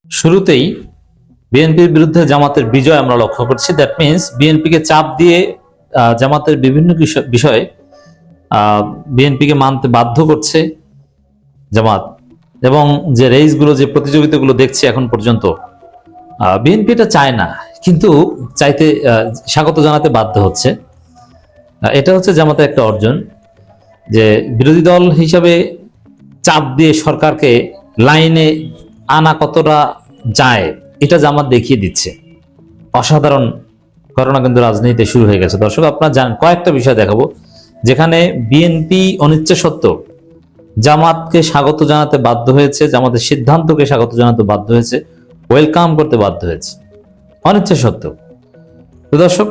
শুরুতেই বিএনপির বিরুদ্ধে জামাতের বিজয় আমরা লক্ষ্য করছি। দ্যাট মিনস বিএনপিকে চাপ দিয়ে জামাতের বিভিন্ন বিষয়ে বিএনপিকে মানতে বাধ্য করছে জামাত, এবং যে রেসগুলো, যে প্রতিযোগিতাগুলো দেখছি এখন পর্যন্ত, বিএনপি এটা চায় না, কিন্তু চাইতে স্বাগত জানাতে বাধ্য হচ্ছে। এটা হচ্ছে জামাতের একটা অর্জন, যে বিরোধী দল হিসাবে চাপ দিয়ে সরকারকে লাইনে আনা কতটা যায় এটা জামাত দেখিয়ে দিচ্ছে। অসাধারণ ঘটনা কিন্তু রাজনীতিতে শুরু হয়ে গেছে। দর্শক, আপনারা জানেন, কয়েকটা বিষয় দেখাবো যেখানে বিএনপি অনিচ্ছা সত্ত্বেও জামাতকে স্বাগত জানাতে বাধ্য হয়েছে, জামাতের সিদ্ধান্তকে স্বাগত জানাতে বাধ্য হয়েছে, ওয়েলকাম করতে বাধ্য হয়েছে অনিচ্ছা সত্ত্বেও। তো দর্শক,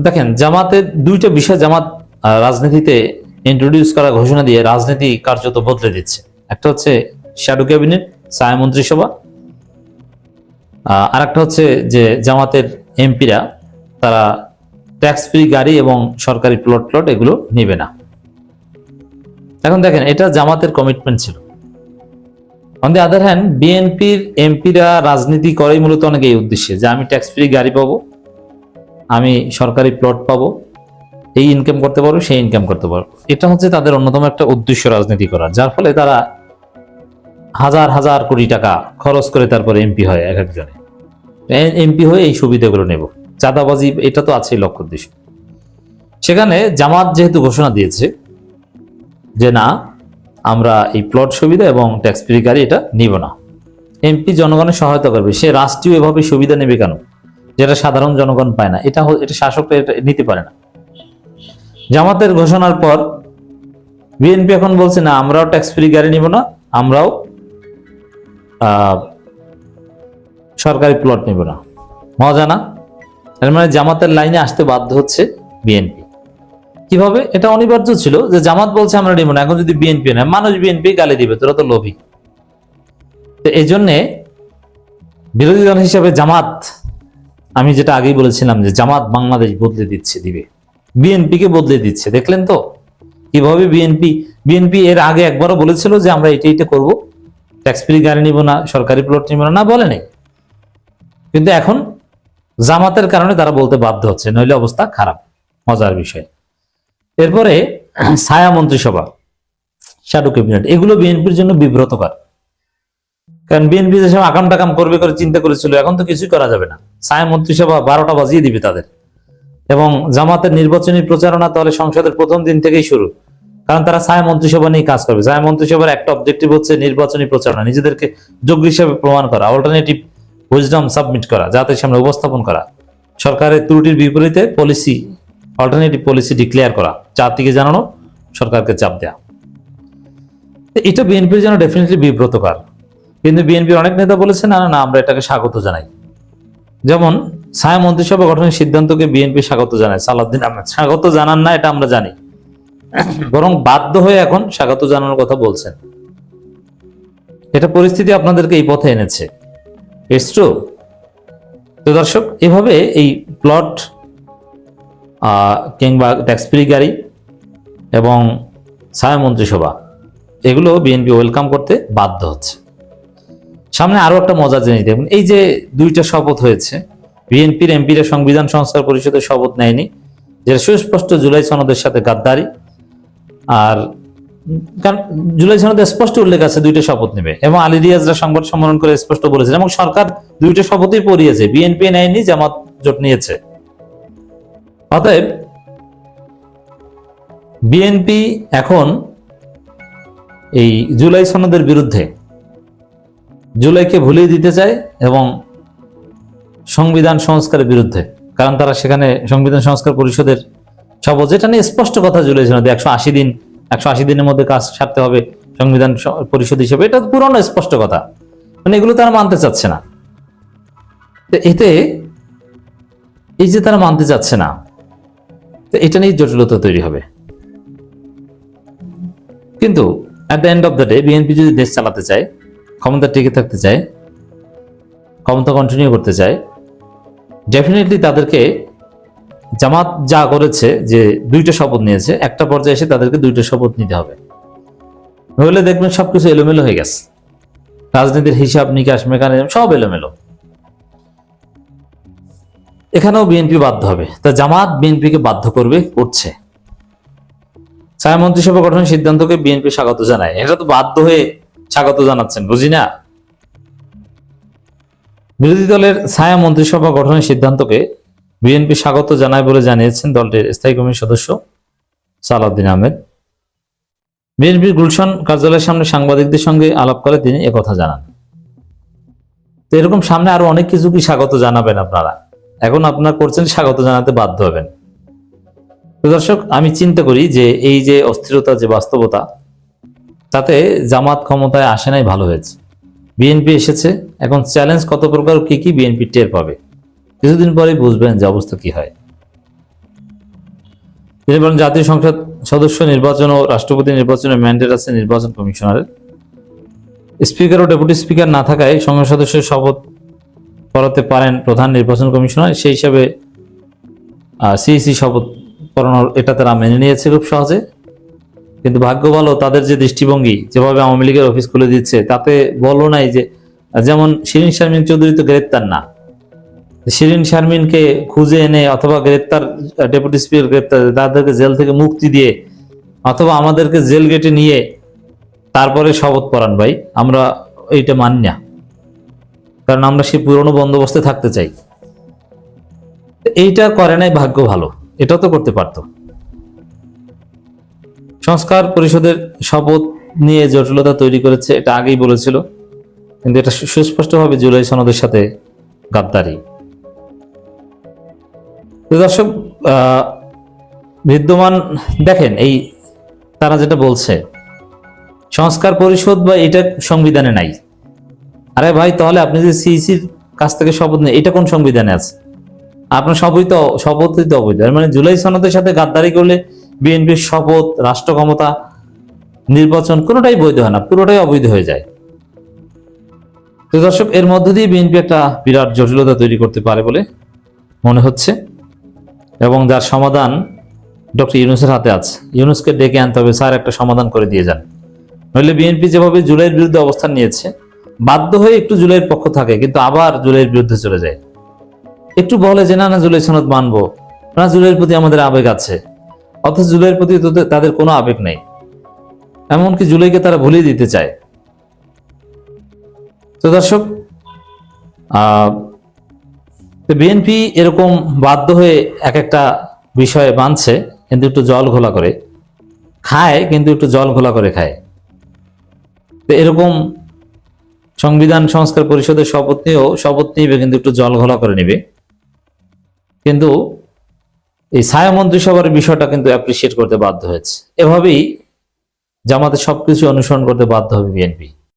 দেখেন, জামাতের দুইটা বিষয় জামাত রাজনীতিতে ইন্ট্রোডিউস করা ঘোষণা দিয়ে রাজনীতি কার্যত বদলে দিচ্ছে। একটা হচ্ছে শ্যাডো ক্যাবিনেট, ছায়া মন্ত্রিসভা, আর একটা হচ্ছে যে জামাতের এমপিরা তারা ট্যাক্স ফ্রি গাড়ি এবং সরকারি প্লট এগুলো নেবে না। এখন দেখেন, এটা জামাতের কমিটমেন্ট ছিল। অন দি আদার হ্যান্ড, বিএনপির এমপিরা রাজনীতি করেই মূলত অনেক এই উদ্দেশ্যে, যে আমি ট্যাক্স ফ্রি গাড়ি পাবো, আমি সরকারি প্লট পাবো, এই ইনকাম করতে পারবো, সেই ইনকাম করতে পারবো। এটা হচ্ছে তাদের অন্যতম একটা উদ্দেশ্য রাজনীতি করার, যার ফলে তারা হাজার হাজার কোটি টাকা খরচ করে তারপরে এমপি হয়। এক একজনে এমপি হয়ে এই সুবিধাগুলো নেব, চাঁদাবাজি, এটা তো আছেই লক্ষ্য উদ্দেশ্য। সেখানে জামাত যেহেতু ঘোষণা দিয়েছে যে না, আমরা এই প্লট সুবিধা এবং ট্যাক্স ফ্রি গাড়ি এটা নিব না, এমপি জনগণের সহায়তা করবে, সে রাষ্ট্রীয় এভাবে সুবিধা নেবে কেন, যেটা সাধারণ জনগণ পায় না? এটা শাসকরা এটা নিতে পারে না। জামাতের ঘোষণার পর বিএনপি এখন বলছে না, আমরাও ট্যাক্স ফ্রি গাড়ি নিব না, আমরাও সরকারি প্লট নিব না। মজা না? এর মানে জামাতের লাইনে আসতে বাধ্য হচ্ছে বিএনপি। কিভাবে? এটা অনিবার্য ছিল যে জামাত বলছে আমরা নিব না, এখন যদি বিএনপি নেয়, মানুষ বিএনপি গালি দিবে, তোরা তো লোভী। তো এই জন্যে বিরোধী দল হিসেবে জামাত, আমি যেটা আগেই বলেছিলাম যে জামাত বাংলাদেশ বদলে দিবে, বিএনপিকে বদলে দিচ্ছে। দেখলেন তো কিভাবে বিএনপি এর আগে একবারও বলেছিল যে আমরা এটা করবো, ট্যাক্স ফ্রি গাড়ি নিব না, সরকারি প্লট নিব না, বলে নেই। কিন্তু এখন জামাতের কারণে তারা বলতে বাধ্য হচ্ছে, নইলে অবস্থা খারাপ। মজার বিষয়। এরপরে ছায়া মন্ত্রিসভা, শ্যাডো ক্যাবিনেট, এগুলো বিএনপির জন্য বিব্রতকর। কারণ বিএনপি যেসব আকাম টাকাম করবে করে চিন্তা করেছিল, এখন তো কিছুই করা যাবে না। ছায়া মন্ত্রিসভা 12টা বাজিয়ে দিবে তাদের। এবং জামাতের নির্বাচনী প্রচারণা তাহলে সংসদের প্রথম দিন থেকেই শুরু, কারণ তারা ছায়া মন্ত্রিসভা নিয়ে কাজ করবে। ছায়া মন্ত্রিসভার একটা অবজেক্টিভ হচ্ছে নির্বাচনী প্রচারণা, নিজেদেরকে যোগ্য হিসেবে প্রমাণ করা, অল্টারনেটিভ উইজডম সাবমিট করা, জাতির সামনে উপস্থাপন করা, সরকারের ত্রুটির বিপরীতে পলিসি, অল্টারনেটিভ পলিসি ডিক্লেয়ার করা, জাতিকে জানানো, সরকারকে চাপ দেওয়া। এটা বিএনপির জন্য ডেফিনেটলি বিব্রতকর। কিন্তু বিএনপির অনেক নেতা বলেছে না না, আমরা এটাকে স্বাগত জানাই। যেমন ছায়া মন্ত্রিসভা গঠনের সিদ্ধান্তকে বিএনপি স্বাগত জানায়। সালাউদ্দিন আহমেদ স্বাগত জানান না, এটা আমরা জানি, বরং বাধ্য হয়ে এখন স্বাগত জানানোর কথা বলছেন। এটা পরিস্থিতি আপনাদেরকে এই পথে এনেছে। It's true. তো দর্শক, এভাবে এই প্লট কিংবা ট্যাক্স ফ্রি গাড়ি এবং ছায়া মন্ত্রিসভা, এগুলো বিএনপি ওয়েলকাম করতে বাধ্য হচ্ছে। সামনে আরো একটা মজার জিনিস দেখুন, এই যে দুইটা শপথ হয়েছে, বিএনপির এমপিরা সংবিধান সংস্কার পরিষদের শপথ নেয়নি, যেটা সুস্পষ্ট জুলাই সনদের সাথে গাদ্দারি। আর কারণ জুলাই সনদে স্পষ্ট উল্লেখ আছে দুইটা শপথ নেবে, এবং আলী রিয়াজরা সংবাদ সম্মেলন করে স্পষ্ট বলেছেন, এবং সরকার দুইটা শপথই পড়িয়েছে, বিএনপি নেয়নি, জামাত জোট নিয়েছে। অতএব বিএনপি এখন এই জুলাই সনদের বিরুদ্ধে, জুলাইকে ভুলিয়ে দিতে চায় এবং সংবিধান সংস্কারের বিরুদ্ধে, কারণ তারা সেখানে সংবিধান সংস্কার পরিষদের শপথ, যেটা নিয়ে স্পষ্ট কথা জুলাই সনদে 180 দিনের মধ্যে কাজ সারতে হবে সংবিধান পরিষদ হিসেবে, এটা পুরনো স্পষ্ট কথা, মানে এগুলো তারা মানতে চাচ্ছে না। এতে এই যে তারা মানতে চাচ্ছে না, এটা নিয়ে জটিলতা তৈরি হবে। কিন্তু at the end of the day BNP যদি দেশ চালাতে চায়, ক্ষমতা টিকে থাকতে চায়, ক্ষমতা কন্টিনিউ করতে চায়, ডেফিনেটলি তাদেরকে জামাত যা করেছে, যে দুইটা শপথ নিয়েছে, একটা পর্যায়ে এসে তাদেরকে দুইটা শপথ নিতে হবে, নইলে দেখবেন সবকিছু এলোমেলো হয়ে গেছে। রাজনীতির হিসাব নিকাশ মেকানিজম সব এলোমেলো। এখানেও বিএনপি বাধ্য হবে, তা জামাত বিএনপিকে বাধ্য করছে। ছায়া মন্ত্রিসভা গঠনের সিদ্ধান্তকে বিএনপি স্বাগত জানায়। এটা তো বাধ্য হয়ে স্বাগত জানাচ্ছেন, বুঝি না। বিরোধী দলের ছায়া মন্ত্রিসভা গঠনের সিদ্ধান্তকে বিএনপি স্বাগত জানায় বলে জানিয়েছেন দলটির স্থায়ী কমিটির সদস্য সালাউদ্দিন আহমেদ। বিএনপির গুলশান কার্যালয়ের সামনে সাংবাদিকদের সঙ্গে আলাপ করে তিনি একথা জানান। তো এরকম সামনে আরো অনেক কিছু কি স্বাগত জানাবেন আপনারা? এখন আপনারা করছেন স্বাগত জানাতে বাধ্য হবেন। তো দর্শক, আমি চিন্তা করি যে এই যে অস্থিরতা, যে বাস্তবতা, তাতে জামাত ক্ষমতায় আসে নাই, ভালো হয়েছে। বিএনপি এসেছে, এখন চ্যালেঞ্জ কত প্রকার কি কি বিএনপি টের পাবে। কিছুদিন পরে বুঝবেন যে অবস্থা কি হয়। তিনি বলেন, জাতীয় সংসদ সদস্য নির্বাচন ও রাষ্ট্রপতি নির্বাচনের ম্যান্ডেট আছে নির্বাচন কমিশনারের। স্পিকার ও ডেপুটি স্পিকার না থাকায় সংসদ সদস্যের শপথ করাতে পারেন প্রধান নির্বাচন কমিশনার। সেই হিসাবে সিইসি শপথ করানোর এটা তারা মেনে নিয়েছে খুব সহজে। কিন্তু ভাগ্য ভালো, তাদের যে দৃষ্টিভঙ্গি, যেভাবে আওয়ামী লীগের অফিস খুলে দিচ্ছে, তাতে বলো নাই যে, যেমন শিরিন শারমিন চৌধুরী তো গ্রেপ্তার না, শিরিন শারমিনকে খুঁজে এনে অথবা গ্রেপ্তার, ডেপুটি স্পিকার গ্রেপ্তার, তাদেরকে জেল থেকে মুক্তি দিয়ে অথবা আমাদেরকে জেল গেটে নিয়ে তারপরে শপথ করান। ভাই, আমরা এইটা মানি না, কারণ আমরা সেই পুরনো বন্দোবস্তে থাকতে চাই। এইটা করে নাই, ভাগ্য ভালো, এটাও তো করতে পারতো। সংস্কার পরিষদের শপথ নিয়ে জটিলতা তৈরি করেছে, এটা আগেই বলেছিল, কিন্তু এটা সুস্পষ্টভাবে জুলাই সনদের সাথে গাদ্দারি। দর্শক, বিদ্যমান দেখেন, এই তারা যেটা বলছে সংস্কার পরিষদ বা এটা সংবিধানে নাই। আরে ভাই, তাহলে আপনি যে সিইসির কাছ থেকে শপথ নেই, এটা কোন সংবিধানে আছে? আপনার শপথই তো অবৈধ। মানে জুলাই সনদের সাথে গাদ্দারি করলে বিএনপির শপথ, রাষ্ট্র ক্ষমতা, নির্বাচন কোনোটাই বৈধ হয় না, পুরোটাই অবৈধ হয়ে যায়। তো দর্শক, এর মধ্য দিয়ে বিএনপি একটা বিরাট জটিলতা তৈরি করতে পারে বলে মনে হচ্ছে, এবং যার সমাধান ডক্টর ইউনূসের হাতে আছে। ইউনূসকে ডেকে আনতে হবে, স্যার একটা সমাধান করে দিয়ে যান। নইলে বিএনপি যেভাবে জুলাইয়ের বিরুদ্ধে অবস্থান নিয়েছে, বাধ্য হয়ে একটু জুলাইয়ের পক্ষ থাকে, কিন্তু আবার জুলাইয়ের বিরুদ্ধে চলে যায়। একটু বলে যে না না, জুলাই সনদ মানবো না, জুলাইয়ের প্রতি আমাদের আবেগ আছে, অথচ জুলাইয়ের প্রতি তাদের কোনো আবেগ নেই। এমনকি জুলাইকে তারা ভুলিয়ে দিতে চায়। তো দর্শক, বিএনপি এরকম বাধ্য হয়ে এক একটা বিষয়ে মানছে, কিন্তু একটু জল ঘোলা করে খায়, কিন্তু একটু জল ঘোলা করে খায়। তো এরকম সংবিধান সংস্কার পরিষদের শপথ নিবে, কিন্তু একটু জল ঘোলা করে নিবে। কিন্তু এই ছায়া মন্ত্রিসভার বিষয়টা কিন্তু অ্যাপ্রিসিয়েট করতে বাধ্য হয়েছে। এভাবেই জামাতে সবকিছু অনুসরণ করতে বাধ্য হবে বিএনপি।